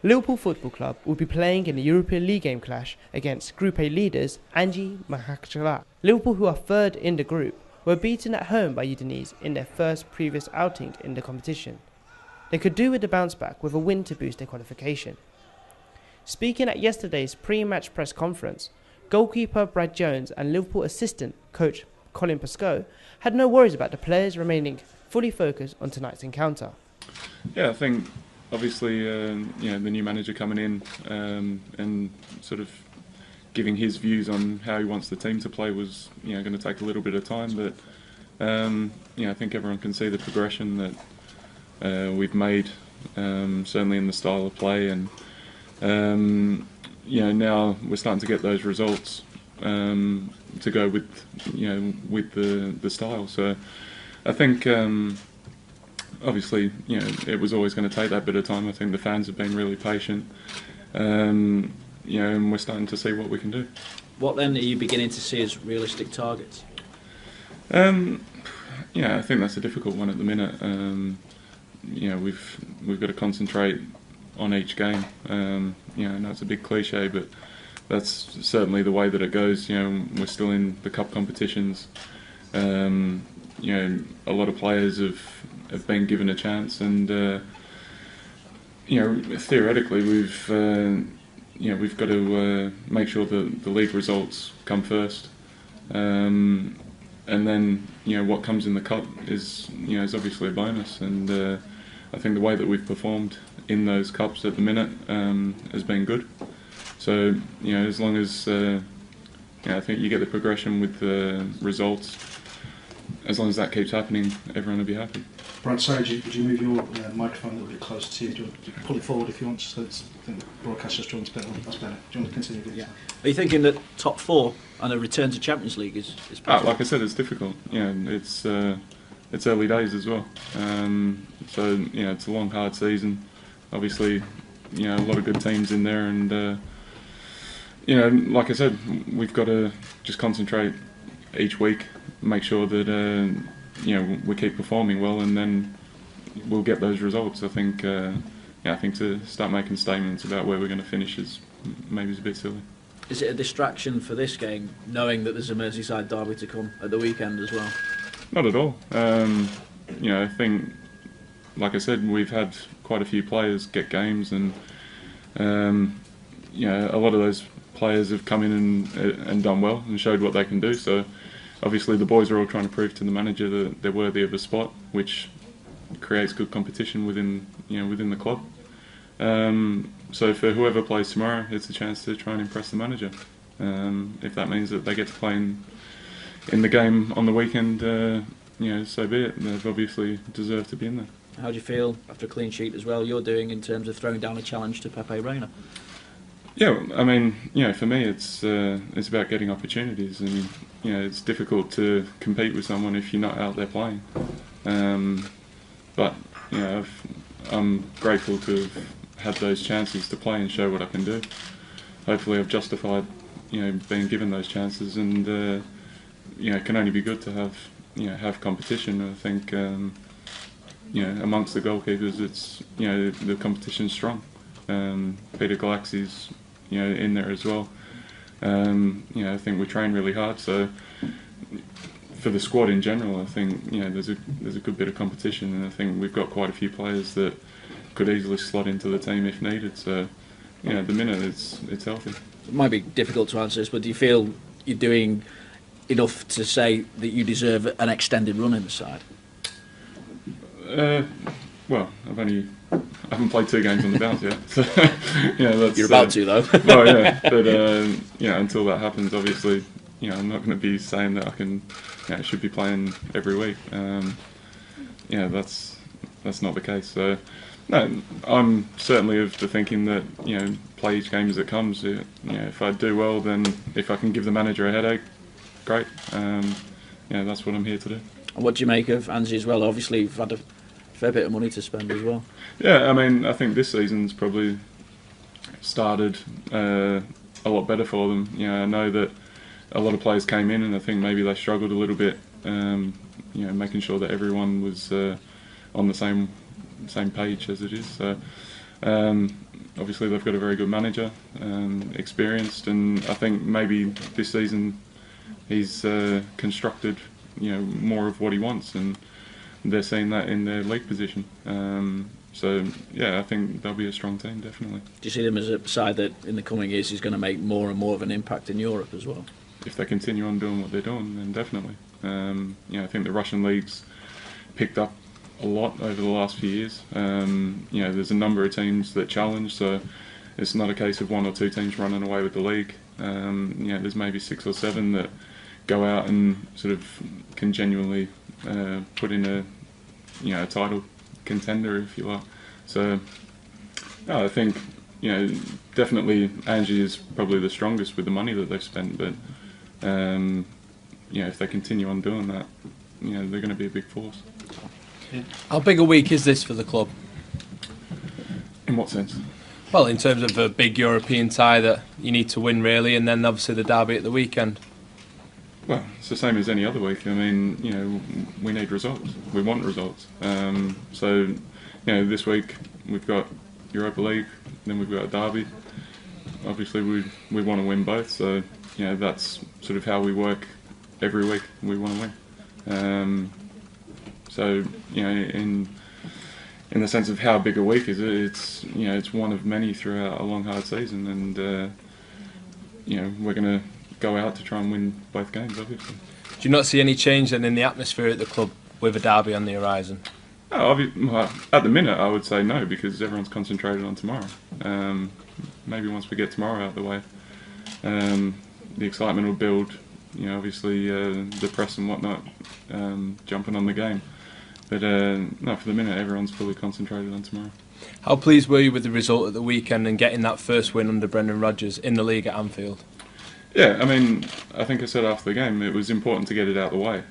Liverpool Football Club will be playing in the European League game clash against Group A leaders Anji Mahakchala. Liverpool, who are third in the group, were beaten at home by Udinese in their first previous outing in the competition. They could do with a bounce back with a win to boost their qualification. Speaking at yesterday's pre-match press conference, goalkeeper Brad Jones and Liverpool assistant coach Colin Pascoe had no worries about the players remaining fully focused on tonight's encounter. Yeah, I think obviously the new manager coming in and sort of giving his views on how he wants the team to play was going to take a little bit of time, but I think everyone can see the progression that we've made, certainly in the style of play, and now we're starting to get those results to go with the style. So I think obviously it was always going to take that bit of time. I think the fans have been really patient, and we're starting to see what we can do. What then are you beginning to see as realistic targets? I think that's a difficult one at the minute. We've got to concentrate on each game. I know it's a big cliche, but that's certainly the way that it goes. We're still in the cup competitions. A lot of players have been given a chance, and theoretically we've got to make sure that the league results come first, and then what comes in the cup is obviously a bonus. And I think the way that we've performed in those cups at the minute has been good. So as long as I think you get the progression with the results, as long as that keeps happening, everyone will be happy. Brad, sorry, would you move your microphone a little bit closer to you? Do you want to pull it forward if you want, so I think the broadcaster's drawing better. That's better. Do you want to continue with it? Are you thinking that top four and a return to Champions League is possible? Like I said, it's difficult. It's early days as well. So it's a long, hard season. Obviously, a lot of good teams in there, and like I said, we've got to just concentrate each week, make sure that we keep performing well, and then we'll get those results. I think to start making statements about where we're going to finish is maybe a bit silly. Is it a distraction for this game, knowing that there's a Merseyside derby to come at the weekend as well? Not at all. I think, like I said, we've had quite a few players get games, and a lot of those players have come in and done well and showed what they can do. So obviously the boys are all trying to prove to the manager that they're worthy of a spot, which creates good competition within the club. So for whoever plays tomorrow, it's a chance to try and impress the manager. If that means that they get to play in the game on the weekend, so be it. They've obviously deserved to be in there. How do you feel after a clean sheet as well you're doing in terms of throwing down a challenge to Pepe Reina? Yeah, I mean, for me it's about getting opportunities, and it's difficult to compete with someone if you're not out there playing. But I'm grateful to have had those chances to play and show what I can do. Hopefully, I've justified being given those chances, and it can only be good to have competition. I think amongst the goalkeepers, it's the competition's strong. Peter Galaxi's in there as well. I think we train really hard, so for the squad in general, I think there's a good bit of competition, and I think we've got quite a few players that could easily slot into the team if needed. So at the minute it's healthy. It might be difficult to answer this, but do you feel you're doing enough to say that you deserve an extended run in the side? Well, I haven't played 2 games on the bounce yet, so that's, you're about to though. Well, yeah, but until that happens, obviously, I'm not going to be saying that I can, should be playing every week. That's not the case. So, no, I'm certainly of the thinking that play each game as it comes. If I do well, then if I can give the manager a headache, great. That's what I'm here to do. And what do you make of Anzi as well? Obviously, you've had a fair bit of money to spend as well. Yeah, I mean, I think this season's probably started a lot better for them. I know that a lot of players came in, and I think maybe they struggled a little bit, making sure that everyone was on the same page as it is. So Obviously they've got a very good manager, experienced, and I think maybe this season he's constructed, more of what he wants, and they're seeing that in their league position. So yeah, I think they'll be a strong team, definitely. Do you see them as a side that in the coming years is going to make more and more of an impact in Europe as well? If they continue on doing what they're doing, then definitely. I think the Russian league's picked up a lot over the last few years. There's a number of teams that challenge, so it's not a case of one or two teams running away with the league. There's maybe 6 or 7 that go out and sort of can genuinely put in a title contender, if you like. So I think definitely Angie is probably the strongest with the money that they've spent, but if they continue on doing that, they're going to be a big force. How big a week is this for the club? In what sense? Well, in terms of a big European tie that you need to win, really, and then obviously the derby at the weekend. Well, it's the same as any other week. I mean, we need results. We want results. So, this week we've got Europa League, then we've got a derby. Obviously, we want to win both. So, that's sort of how we work every week. We want to win. So, in the sense of how big a week is it, it's one of many throughout a long, hard season, and we're going to go out to try and win both games, obviously. Do you not see any change then in the atmosphere at the club with a derby on the horizon? Well, at the minute, I would say no, because everyone's concentrated on tomorrow. Maybe once we get tomorrow out of the way, the excitement will build. Obviously the press and whatnot jumping on the game. But no, for the minute, everyone's fully concentrated on tomorrow. How pleased were you with the result at the weekend and getting that first win under Brendan Rodgers in the league at Anfield? Yeah, I mean, I think I said after the game, it was important to get it out of the way.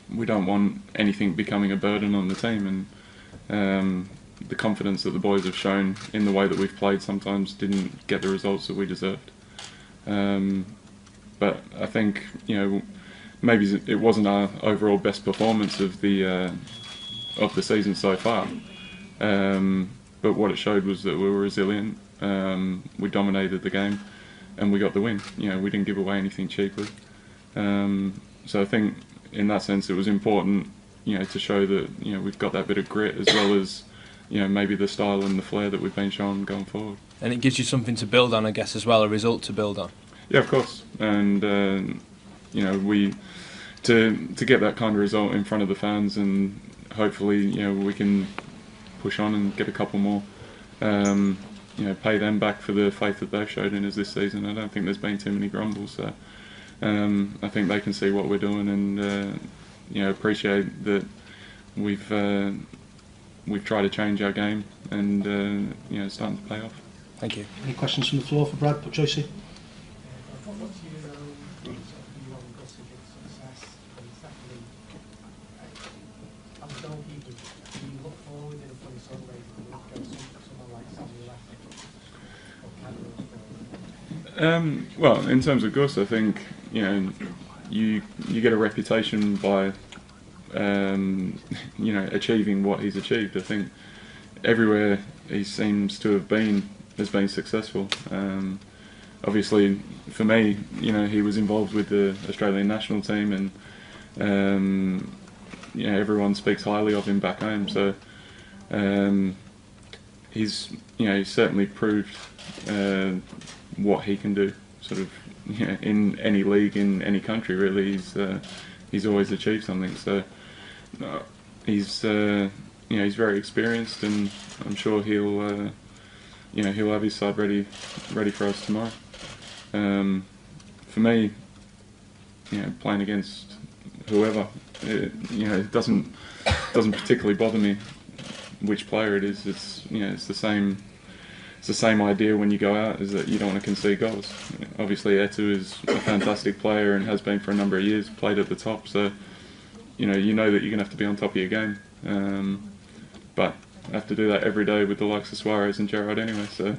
We don't want anything becoming a burden on the team, and the confidence that the boys have shown in the way that we've played sometimes didn't get the results that we deserved. But I think, maybe it wasn't our overall best performance of the season so far. But what it showed was that we were resilient. We dominated the game, and we got the win. We didn't give away anything cheaply. So I think in that sense it was important, to show that we've got that bit of grit as well as maybe the style and the flair that we've been showing going forward. And it gives you something to build on, I guess, as well, a result to build on. Yeah, of course. And we to get that kind of result in front of the fans, and hopefully we can push on and get a couple more. Pay them back for the faith that they've showed in us this season. I don't think there's been too many grumbles, so I think they can see what we're doing and appreciate that we've tried to change our game, and it's starting to pay off. Thank you. Any questions from the floor for Brad or Joycey? Well, in terms of Gus, I think you get a reputation by achieving what he's achieved. I think everywhere he seems to have been has been successful. Obviously, for me, he was involved with the Australian national team, and everyone speaks highly of him back home. So he's certainly proved what he can do, sort of in any league, in any country. Really, he's always achieved something. So he's very experienced, and I'm sure he'll have his side ready for us tomorrow. For me, playing against whoever, it doesn't particularly bother me which player it is. It's the same. It's the same idea when you go out, is that you don't want to concede goals. Obviously, Eto'o is a fantastic player and has been for a number of years, played at the top, so you know that you're going to have to be on top of your game. But I have to do that every day with the likes of Suarez and Gerrard anyway, so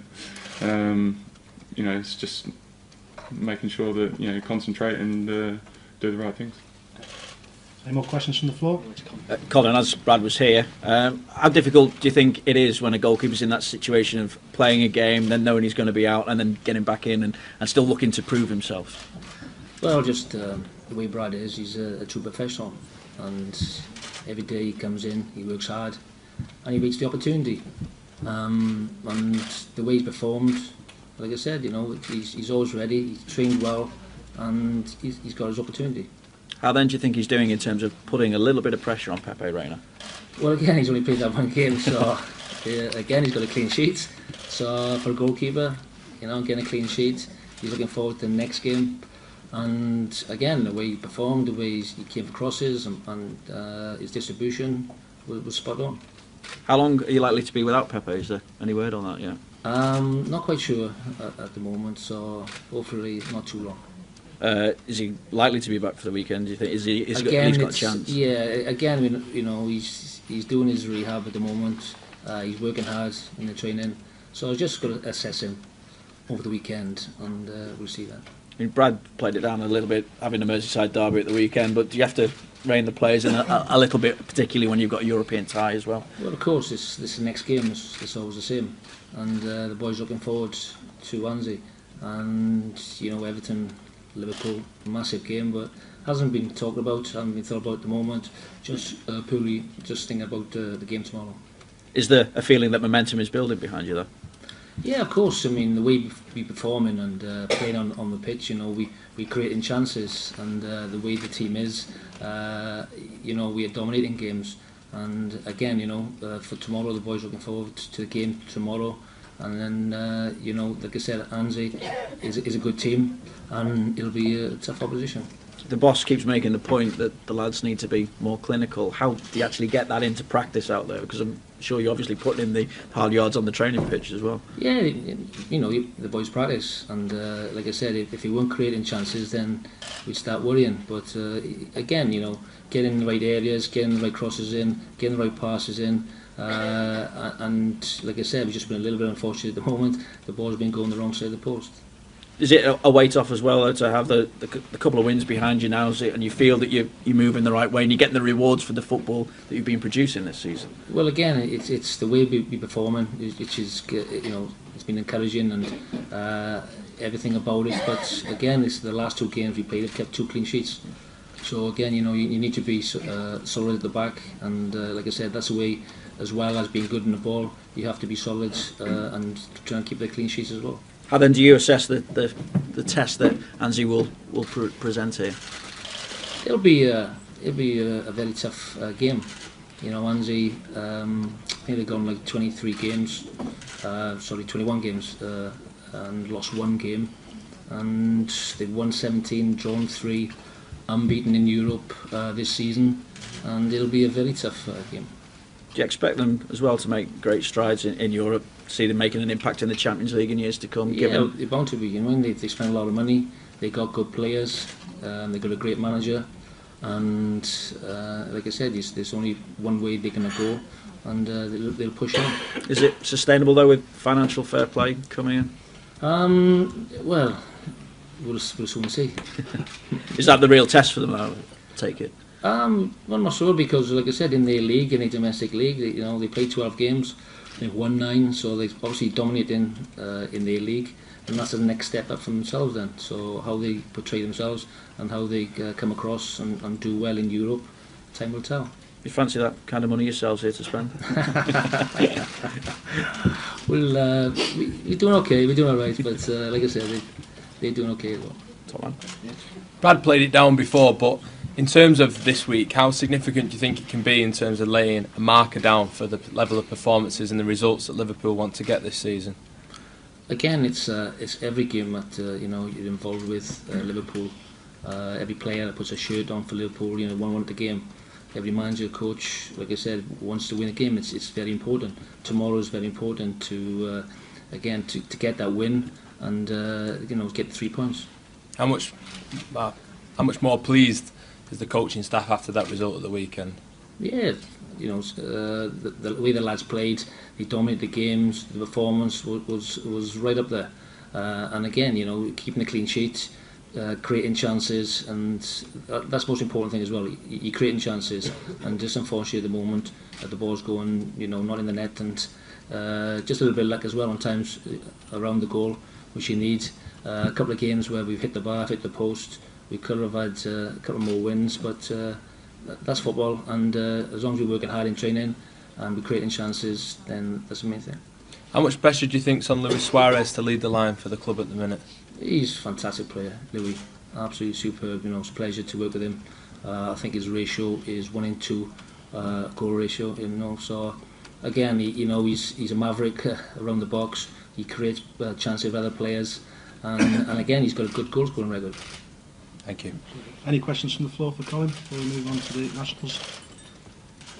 it's just making sure that concentrate and do the right things. Any more questions from the floor? Colin, as Brad was here, how difficult do you think it is when a goalkeeper's in that situation of playing a game, then knowing he's going to be out, and then getting back in and still looking to prove himself? Well, just the way Brad is, he's a true professional, and every day he comes in, he works hard, and he waits the opportunity. And the way he's performed, like I said, he's always ready, he's trained well, and he's got his opportunity. How then do you think he's doing in terms of putting a little bit of pressure on Pepe Reina? Well, again, he's only played that one game, so again, he's got a clean sheet. So for a goalkeeper, getting a clean sheet, he's looking forward to the next game. And again, the way he performed, the way he came for crosses, and his distribution was spot on. How long are you likely to be without Pepe? Is there any word on that yet? Not quite sure at the moment, so hopefully not too long. Is he likely to be back for the weekend? Do you think? He's got a chance? Yeah, again, he's doing his rehab at the moment. He's working hard in the training, so I've just got to assess him over the weekend, and we'll see that. I mean, Brad played it down a little bit, having a Merseyside derby at the weekend, but do you have to rein the players in a little bit, particularly when you've got a European tie as well? Well, of course, this next game is always the same, and the boys looking forward to Anzi, and Everton, Liverpool, massive game, but hasn't been talked about, hasn't been thought about at the moment. Just purely just thinking about the game tomorrow. Is there a feeling that momentum is building behind you, though? Yeah, of course. I mean, the way we performing and playing on the pitch, we creating chances, and the way the team is, we are dominating games. And again, for tomorrow, the boys looking forward to the game tomorrow. And then, like I said, Anzi is a good team, and it'll be a tough opposition. The boss keeps making the point that the lads need to be more clinical. How do you actually get that into practice out there? Because I'm sure you're obviously putting in the hard yards on the training pitch as well. Yeah, the boys practice, and like I said, if we weren't creating chances, then we'd start worrying. But again, getting in the right areas, getting the right crosses in, getting the right passes in. And like I said, we've just been a little bit unfortunate at the moment. The ball's been going the wrong side of the post. Is it a weight off as well, though, to have the couple of wins behind you now, and you feel that you're moving the right way and you're getting the rewards for the football that you've been producing this season? Well, again, it's the way we're performing, which is it's been encouraging, and everything about it. But again, it's the last two games we played have kept 2 clean sheets. So again, you need to be solid at the back, and like I said, that's the way. As well as being good in the ball, you have to be solid and try and keep the clean sheets as well. How then do you assess the test that Anzi will present here? It'll be a very tough game. Anzi, I think they've gone like 21 games, and lost 1 game, and they've won 17, drawn 3, unbeaten in Europe this season, and it'll be a very tough game. Do you expect them as well to make great strides in Europe? See them making an impact in the Champions League in years to come? Yeah, they're bound to be. They spend a lot of money. They got good players. They got a great manager, and like I said, there's only one way they're going to go, and they'll push on. Is it sustainable though with financial fair play coming in? Well, we'll soon see. Is that the real test for them? I take it. Well, I'm not sure, because, like I said, in their league, in a domestic league, they played 12 games, they've won 9, so they've obviously dominated in their league, and that's the next step up for themselves then. So how they portray themselves and how they come across and do well in Europe, time will tell. You fancy that kind of money yourselves here to spend? Well, we're doing okay, we're doing alright, but like I said, they're doing okay as well. Top man. Brad played it down before, but in terms of this week, how significant do you think it can be in terms of laying a marker down for the level of performances and the results that Liverpool want to get this season? Again, it's every game that you're involved with Liverpool. Every player that puts a shirt on for Liverpool, won the game. Every manager, coach, like I said, wants to win a game. It's very important. Tomorrow is very important to get that win and get 3 points. How much more pleased is the coaching staff after that result at the weekend? Yeah, the way the lads played, they dominated the games. The performance was right up there, and again, keeping a clean sheet, creating chances, and that's the most important thing as well. You're creating chances, and just unfortunately at the moment the ball's going, not in the net, and just a little bit of luck as well on times around the goal, which you need. A couple of games where we've hit the bar, hit the post. We could have had a couple more wins, but that's football, and as long as we're working hard in training and we're creating chances, then that's the main thing. How much pressure do you think's on Luis Suarez to lead the line for the club at the minute? He's a fantastic player, Louis. Absolutely superb. It's a pleasure to work with him. I think his ratio is 1-in-2 goal ratio. So again, he's a maverick around the box. He creates chances of other players, and again, he's got a good goal scoring record. Thank you. Any questions from the floor for Colin before we move on to the nationals?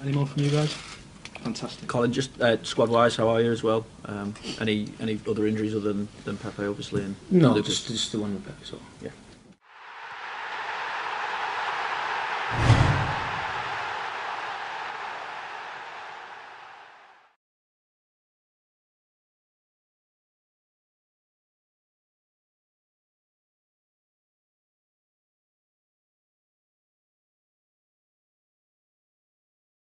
Any more from you guys? Fantastic. Colin, just squad-wise, how are you as well? Any other injuries other than Pepe, obviously? And No, Lucas? just the one with Pepe. So yeah.